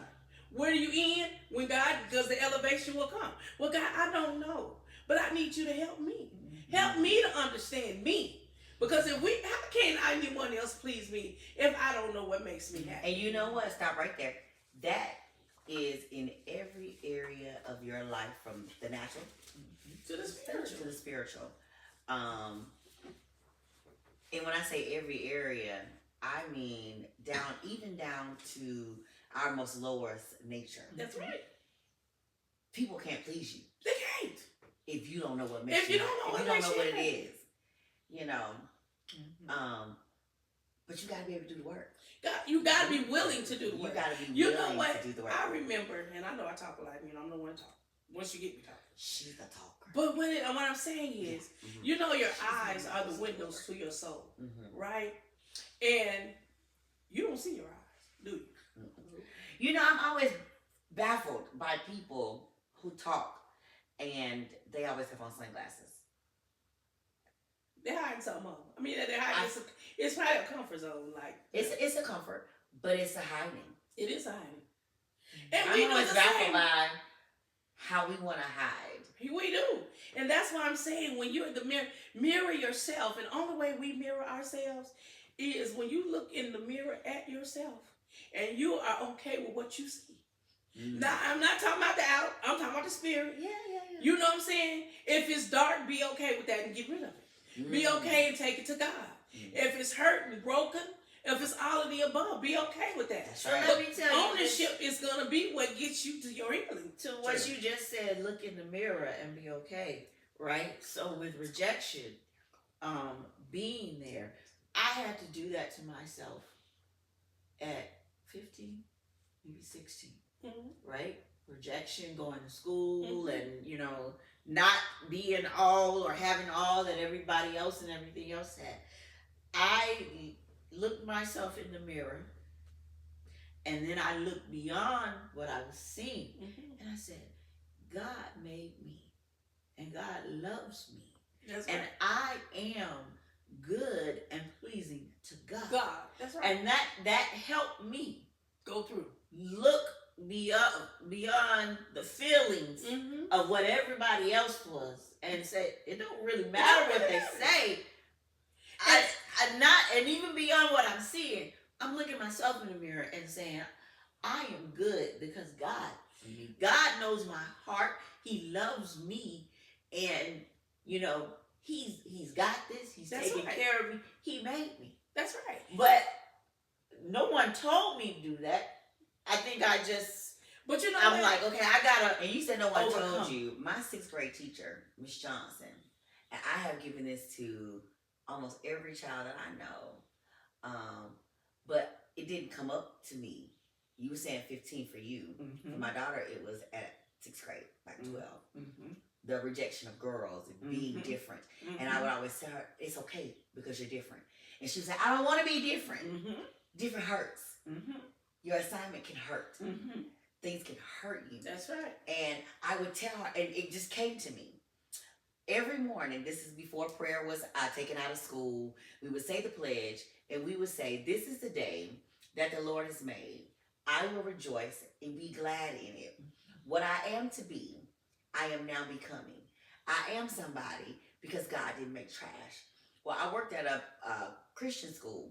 Where do you end? Because the elevation will come. Well, God, I don't know, but I need you to help me. Help me to understand me. Because how can anyone else please me if I don't know what makes me happy? And you know what? Stop right there. That is in every area of your life, from the natural To the spiritual. to the spiritual. And when I say every area, I mean even down to our most lowest nature. That's right. People can't please you They can't. if you don't know what makes If you don't know what makes you what it happy. is. But you gotta be able to do the work. You gotta be willing to do the work. You gotta be You willing know what? to do the work. I remember, and I know I talk a lot. I'm the one to talk. Once you get me talking. She's a talker. But what I'm saying is, your eyes are the windows to your soul, right? And you don't see your eyes, do you? I'm always baffled by people who talk and they always have on sunglasses. They're hiding something on. I mean, they're hiding. It's probably a comfort zone. Like It's a comfort, but it's a hiding. it is hiding. And I'm we do always the baffled same. by how we want to hide. We do. And that's why I'm saying when you're in the mirror yourself. And the only way we mirror ourselves is when you look in the mirror at yourself and you are okay with what you see. Mm. Now, I'm not talking about the out. I'm talking about the spirit. Yeah. You know what I'm saying? If it's dark, be okay with that and get rid of it. Be okay and take it to God. If it's hurt and broken, if it's all of the above, be okay with that. That's So right. let me tell you, Ownership is going to be what gets you to your healing. to what True. you just said, look in the mirror and be okay, right? So with rejection, being there, I had to do that to myself at 15, maybe 16, right? Rejection, going to school, and not being all or having all that everybody else and everything else had. I looked myself in the mirror, and then I looked beyond what I was seeing, and I said, God made me, and God loves me, That's and right. I am good and pleasing to God. God. That's right. And that helped me Go through. look beyond the feelings of what everybody else was, and say it don't really matter what they say. And even beyond what I'm seeing, I'm looking myself in the mirror and saying, I am good because God knows my heart. He loves me, and He's got this. He's That's taking right. care of me. He made me. That's right. But no one told me to do that. I think I just, But you know I'm what? like, okay, I gotta. And you said no one Overcome. told you. My 6th grade teacher, Miss Johnson, and I have given this to almost every child that I know, but it didn't come up to me. You were saying 15 for you. For my daughter, it was at 6th grade, like 12. The rejection of girls and being different. And I would always tell her, it's okay because you're different. And she would say, I don't want to be different. Different hurts. Your assignment can hurt. Things can hurt you. That's right. And I would tell her, and it just came to me. Every morning, this is before prayer was taken out of school, we would say the pledge, and we would say, this is the day that the Lord has made. I will rejoice and be glad in it. What I am to be, I am now becoming. I am somebody because God didn't make trash. Well, I worked at a Christian school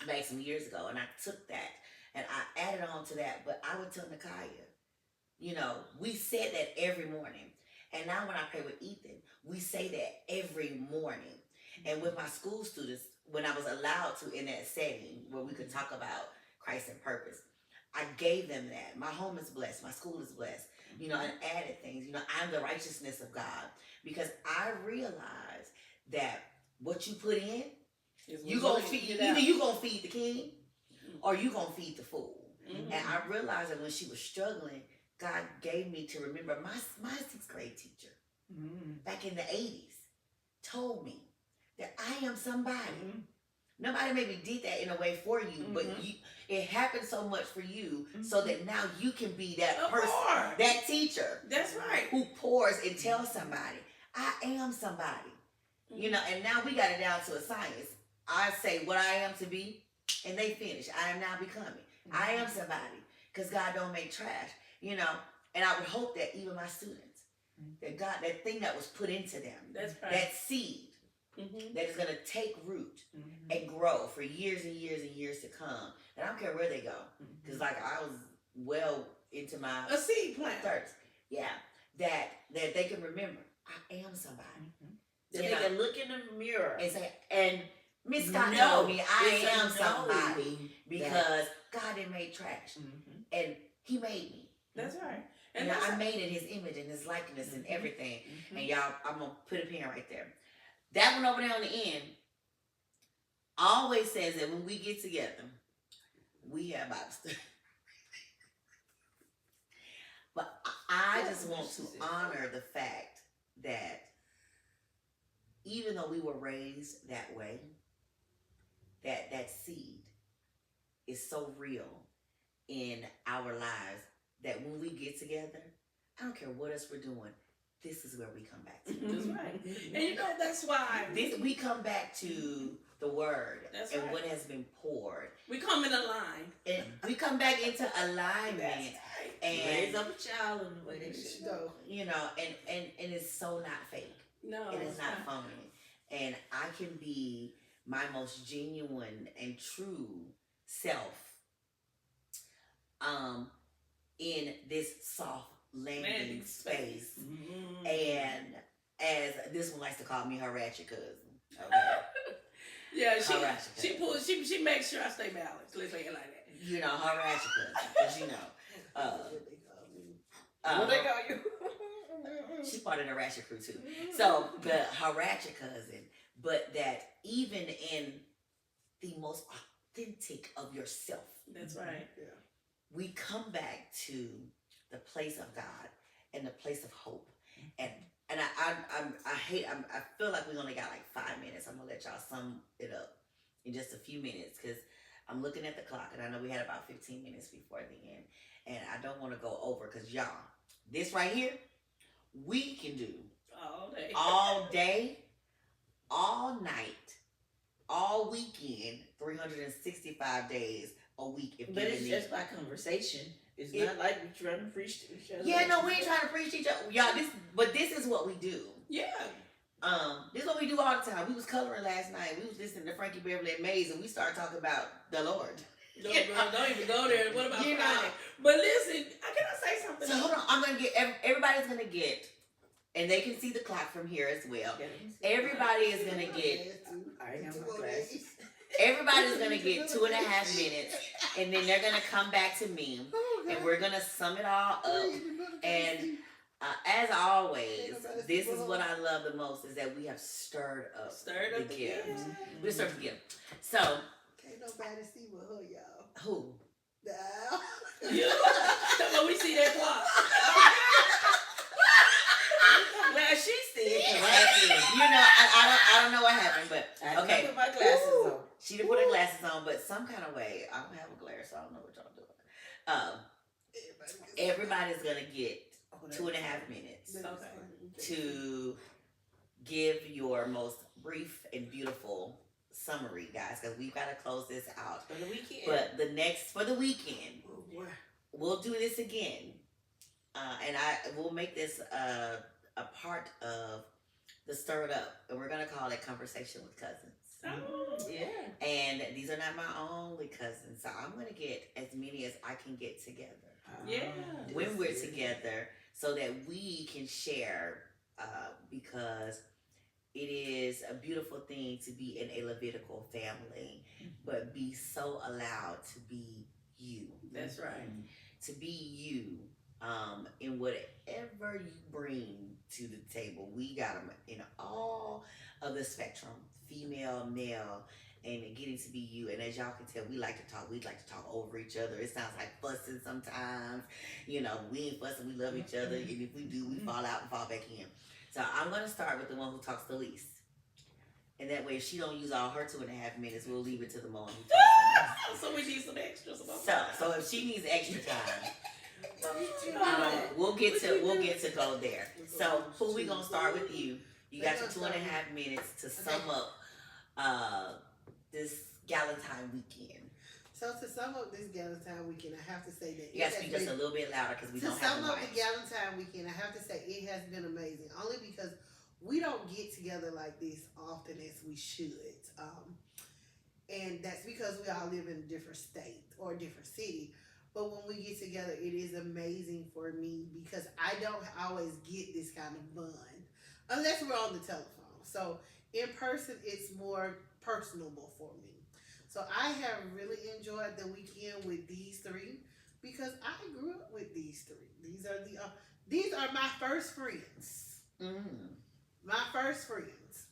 back some years ago, and I took that and I added on to that. But I would tell Nakaya, we said that every morning. And now when I pray with Ethan, we say that every morning. And with my school students, when I was allowed to in that setting where we could talk about Christ and purpose, I gave them that. My home is blessed. My school is blessed. And added things. I'm the righteousness of God. Because I realize that what you put in, you gonna feed, either you gonna feed the king or you gonna feed the fool. And I realized that when she was struggling, God gave me to remember my 6th grade teacher back in the 80s told me that I am somebody. Nobody maybe did that in a way for you, but it happened so much for you so that now you can be that person, that teacher. That's right. Who pours and tells somebody, I am somebody. And now we got it down to a science. I say what I am to be, and they finish. I am now becoming. I am somebody because God don't make trash. And I would hope that even my students, that God, that thing that was put into them, That's right. that seed that is going to take root and grow for years and years and years to come. And I don't care where they go, because like I was well into my a seed plant. 30s. Yeah, that they can remember I am somebody. That they can look in the mirror and say, and Miss Scott No, told me I it's a am somebody knowing because God didn't make trash, and He made me. That's right. And And I made in His image and His likeness and everything. And y'all, I'm gonna put a pin right there. That one over there on the end always says that when we get together, we have Bible study. But I just want to honor the fact that even though we were raised that way, that seed is so real in our lives that when we get together, I don't care what else we're doing, this is where we come back to. That's right. And that's why We come back to the word That's and right. what has been poured. we come in a line. And we come back into alignment. That's right. And raise up a child in the way they should go. and it's so not fake. No, It is it's not phony. And I can be my most genuine and true self in this soft landing space. Mm-hmm. And as this one likes to call me her ratchet cousin. Okay. Yeah, Her ratchet she cousin. pulls. She makes sure I stay balanced. Let's say it like that. You know, her ratchet cousin. Because you know. What they call you? She's part of the ratchet crew too. So her ratchet cousin, but that even in the most authentic of yourself, That's right. Yeah. we come back to the place of God and the place of hope. And I feel like we only got like 5 minutes. I'm gonna let y'all sum it up in just a few minutes because I'm looking at the clock and I know we had about 15 minutes before the end, and I don't want to go over because y'all, this right here, we can do all day, all night, all weekend, 365 days a week. If But it's given just by conversation. It's not like we're trying to preach to each other. Yeah, no, we ain't trying to preach to each other, y'all. This is what we do. Yeah. This is what we do all the time. We was coloring last night. We was listening to Frankie Beverly and Mays, and we started talking about the Lord. No, girl, don't even go there. What about You Friday? know. But listen, can I say something? So hold on, I'm gonna get everybody's gonna get, and they can see the clock from here as well. Everybody is gonna get. I have my glasses. Everybody's gonna get 2.5 minutes, and then they're gonna come back to me, and we're gonna sum it all up. And as always, this is what I love the most is that we have stirred up the gift. We stirred the gift. So Can't nobody see with her, y'all. who? Now. Yeah. Come on, we see that clock. Well, she said. You know, I don't know what happened, but I okay. put my glasses on. She didn't put her glasses on, but some kind of way, I don't have a glare, so I don't know what y'all doing. Everybody's gonna get 2.5 minutes to give your most brief and beautiful summary, guys, because we've got to close this out. For the weekend. But for the weekend, we'll do this again, and we'll make this a part of the Stir It Up, and we're gonna call it Conversation with Cousins. Oh. Yeah. And these are not my only cousins, so I'm gonna get as many as I can get together Yeah. when we're together, so that we can share. Because it is a beautiful thing to be in a Levitical family, but be so allowed to be you. That's right. To be you, in whatever you bring to the table. We got them in all of the spectrum, female, male, and getting to be you. And as y'all can tell, we like to talk. We like to talk over each other. It sounds like fussing sometimes. You know, we ain't fussing. We love each other. And if we do, we fall out and fall back in. So I'm going to start with the one who talks the least. And that way, if she don't use all her 2.5 minutes, we'll leave it to the moment who talks the So we need some extras. least. So if she needs extra time, we'll get to go there. So who we gonna start with you? You got your 2.5 minutes to sum up this Galentine weekend. So to sum up this Galentine weekend, I have to say that You got to speak just a little bit louder because we don't have To sum the up the mic. Galentine weekend, I have to say it has been amazing. Only because we don't get together like this often as we should. And that's because we all live in a different state or a different city. But when we get together, it is amazing for me because I don't always get this kind of bond unless we're on the telephone. So in person, it's more personable for me. So I have really enjoyed the weekend with these three because I grew up with these three. These are my first friends. My first friends.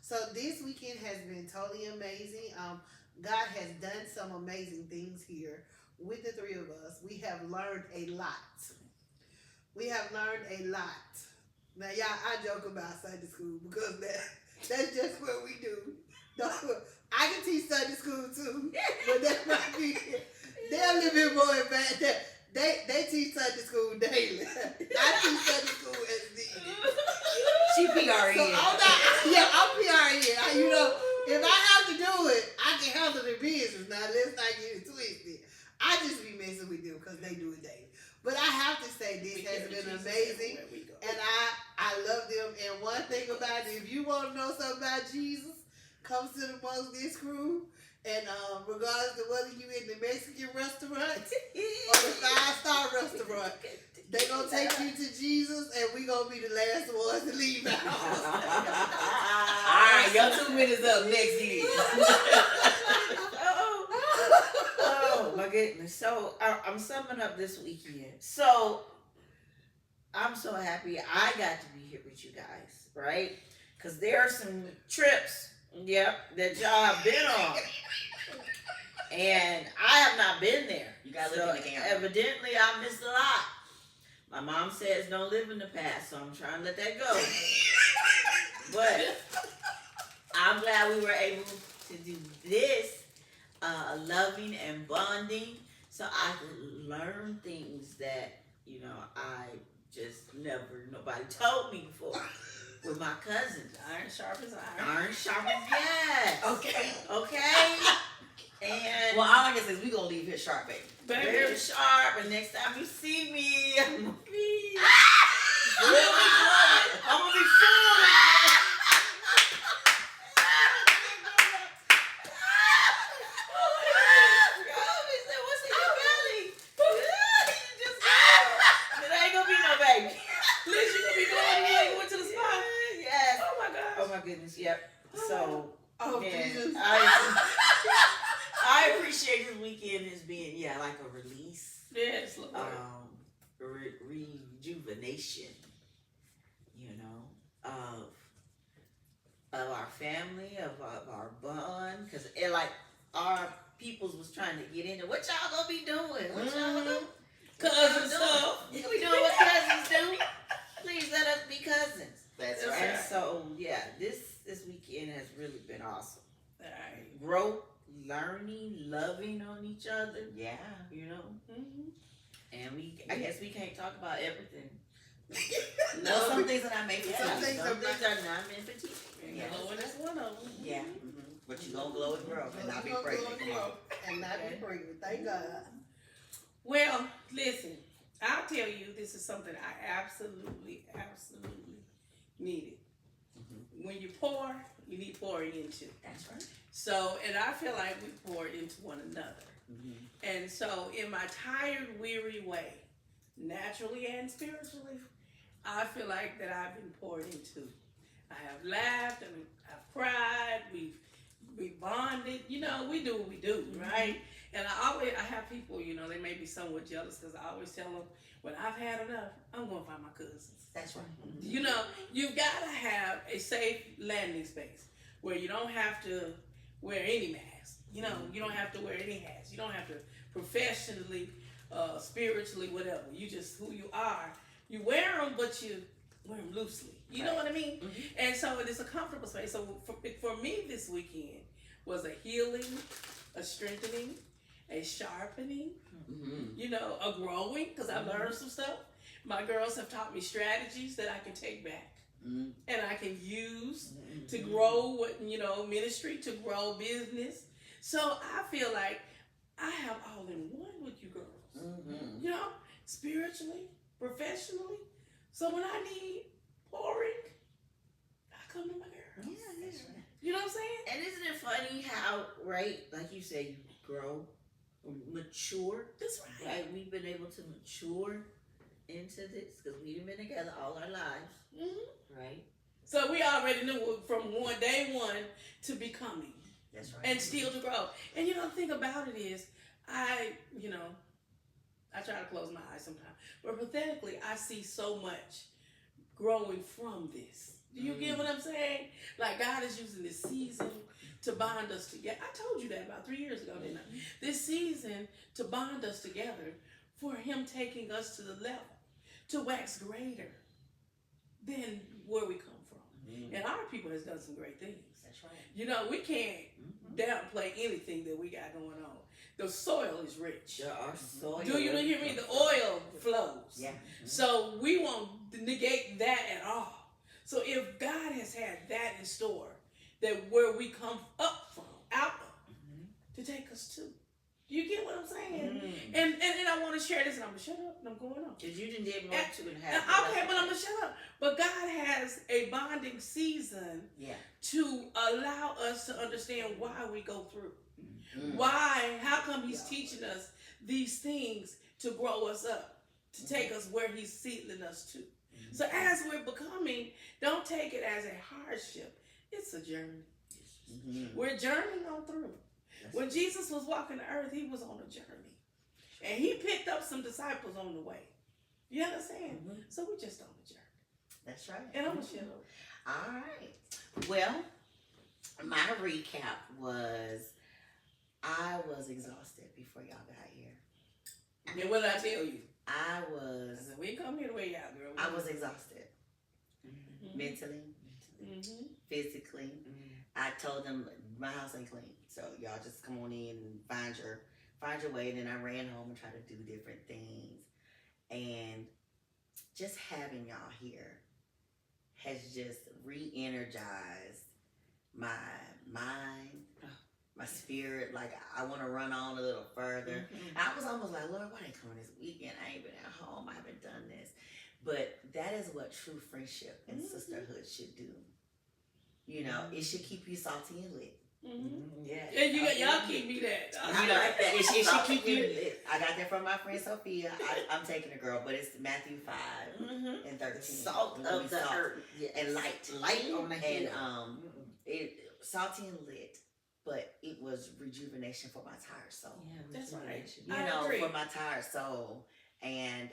So this weekend has been totally amazing. God has done some amazing things here with the three of us. We have learned a lot. Now, y'all, I joke about Sunday school because that's just what we do. I can teach Sunday school too, but that might be they're a little bit more advanced. They teach Sunday school daily. I teach Sunday school as needed. She PRE. So I'm PRE. You know, if I have to do it, I can handle the business. Now, let's not get it twisted. I just be messing with them because they do it daily. But I have to say this has been amazing, and I love them. And one thing about it, if you want to know something about Jesus, come to amongst this crew. And regardless of whether you in the Mexican restaurant or the 5-star restaurant, they gonna take you to Jesus, and we gonna be the last ones to leave the house. All right, your 2 minutes up. Next year. Oh my goodness. So I'm summing up this weekend. So I'm so happy I got to be here with you guys, right? Because there are some trips, that y'all have been on. And I have not been there. You gotta So live in the camera. evidently I missed a lot. My mom says don't live in the past, so I'm trying to let that go. But I'm glad we were able to do this, loving and bonding, so I could learn things that, I just nobody told me before with my cousins. Iron sharp as iron. Iron sharp as gas. Okay. And Well, all I can say is we gonna leave here sharp, baby. very sharp. And next time you see me, I'm gonna be what's in your belly? It ain't gonna be no baby. Liz, you gonna be going when you went to the spa? Yes. Oh my gosh. Oh my goodness. Yep. So Oh, yeah, Jesus. I appreciate this weekend as being like a release, Yes, Lord. rejuvenation, of our family, of our bond, because our peoples was trying to get into what y'all gonna be doing. What y'all gonna do? Cousin stuff. We doing what cousins do. Please let us be cousins. That's That's right. And so this weekend has really been awesome. All right. Growth, learning, loving on each other, Yeah. Mm-hmm. and I guess we can't talk about everything. No, some things are not made for Yeah, TV. some things are not meant for TV. And Yeah. Lord, that's one of them. Yeah. Mm-hmm. But you gonna glow and grow and not be We gonna pregnant. go and grow and not be pregnant. Thank God. Well, listen, I'll tell you, this is something I absolutely needed. Mm-hmm. When you pour, you need pouring into. That's right. So, and I feel like we poured into one another. Mm-hmm. And so, in my tired, weary way, naturally and spiritually, I feel like that I've been poured into. I have laughed and I've cried. We bonded. We do what we do, right? And I have people, they may be somewhat jealous because I always tell them, when I've had enough, I'm going to find my cousins. That's right. You've got to have a safe landing space where you don't have to wear any mask. You don't have to wear any hats. You don't have to professionally, spiritually, whatever. You just who you are. You wear them, but you wear them loosely. You know what I mean? Mm-hmm. And so it's a comfortable space. So for me this weekend was a healing, a strengthening, a sharpening, Mm-hmm. a growing, because I learned some stuff. My girls have taught me strategies that I can take back Mm-hmm. and I can use to grow ministry, to grow business. So I feel like I have all in one with you girls. Mm-hmm. Spiritually, professionally. So when I need pouring, I come to my girls. Yeah, that's right. You know what I'm saying? And isn't it funny how, right, like you say, you grow, mature, That's right. right? We've been able to mature into this because we've been together all our lives, Mm-hmm. right? So we already knew from day one to becoming That's right. and still to grow. And the thing about it is, I try to close my eyes sometimes, but pathetically, I see so much growing from this. Do you get what I'm saying? Like God is using this season to bond us together. I told you that about 3 years ago, didn't I? This season to bond us together for Him taking us to the level to wax greater than where we come from. And our people has done some great things. That's right. We can't downplay anything that we got going on. The soil is rich. There are soil. Do you hear me? The oil flows. Yeah. So we won't negate that at all. So if God has had that in store, that where we come up from, out of, to take us to, Do you get what I'm saying? Mm. And I want to share this, and I'm gonna shut up, and I'm going on. Because you didn't did more 2.5. Okay, but I'm gonna shut up. But God has a bonding season Yeah. to allow us to understand why we go through. Mm. Why? How come He's teaching us these things to grow us up, to take us where He's settling us to? So as we're becoming, don't take it as a hardship. It's a journey. Mhm. We're journeying on through. When Jesus was walking the earth, He was on a journey. And He picked up some disciples on the way. You understand? Mhm. So we're just on a journey. That's right. And I'm going to shut up. All right. Well, my recap was I was exhausted before y'all got here. And what did I tell you? I I was said, we come here the way y'all, girl. I was exhausted Mhm. mentally, Mhm. physically. I told them my house ain't clean, so y'all just come on in and find your way. And then I ran home and tried to do different things, and just having y'all here has just re-energized my mind, my spirit. Like I want to run on a little further. I was almost like, Lord, why ain't coming this weekend? I ain't been at home. I haven't done this. But that is what true friendship and sisterhood should do. You know, it should keep you salty and lit. Mhm. Yeah. And y'all keep me that. You know, like that. it should Salty keep you and lit. I got that from my friend Sophia. I'm taking a girl, but it's Matthew 5 Mm-hmm. and 13. Salt We're gonna of be the salt earth. Yes. and light. Light on the And hill. it salty and lit, but it was rejuvenation for my tired soul. That's right. You I know, agree. for my tired soul. And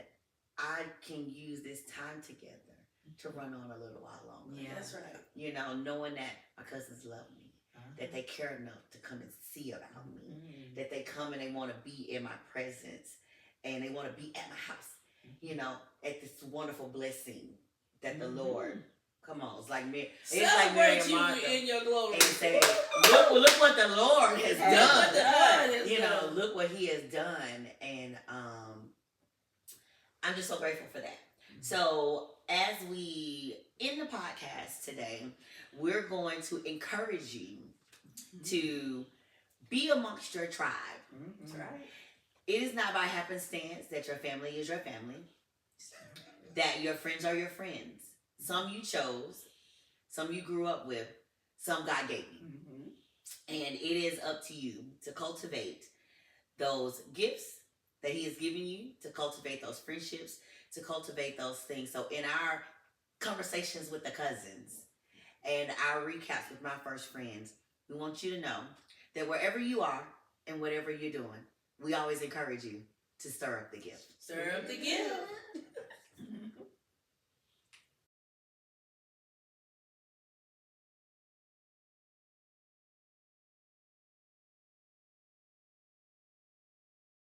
I can use this time together to run on a little while longer. Yeah. That's right. You know, knowing that my cousins love me, Uh-huh. that they care enough to come and see about me, Mhm. that they come and they want to be in my presence and they want to be at my house, you know, at this wonderful blessing that the Lord, come on, it's like me. It's like Mary Celebrate and you Martha. in your glory. And say, look what the Lord has Look what the done. Lord has You know, done. look what He has done. And I'm just so grateful for that. So as we end the podcast today, we're going to encourage you to be amongst your tribe. That's right. It is not by happenstance that your family is your family, that your friends are your friends. Some you chose, some you grew up with, some God gave you. And it is up to you to cultivate those gifts that He has given you, to cultivate those friendships, to cultivate those things. So in our conversations with the cousins and our recaps with my first friends, we want you to know that wherever you are and whatever you're doing, we always encourage you to stir up the gift. Stir up the gift.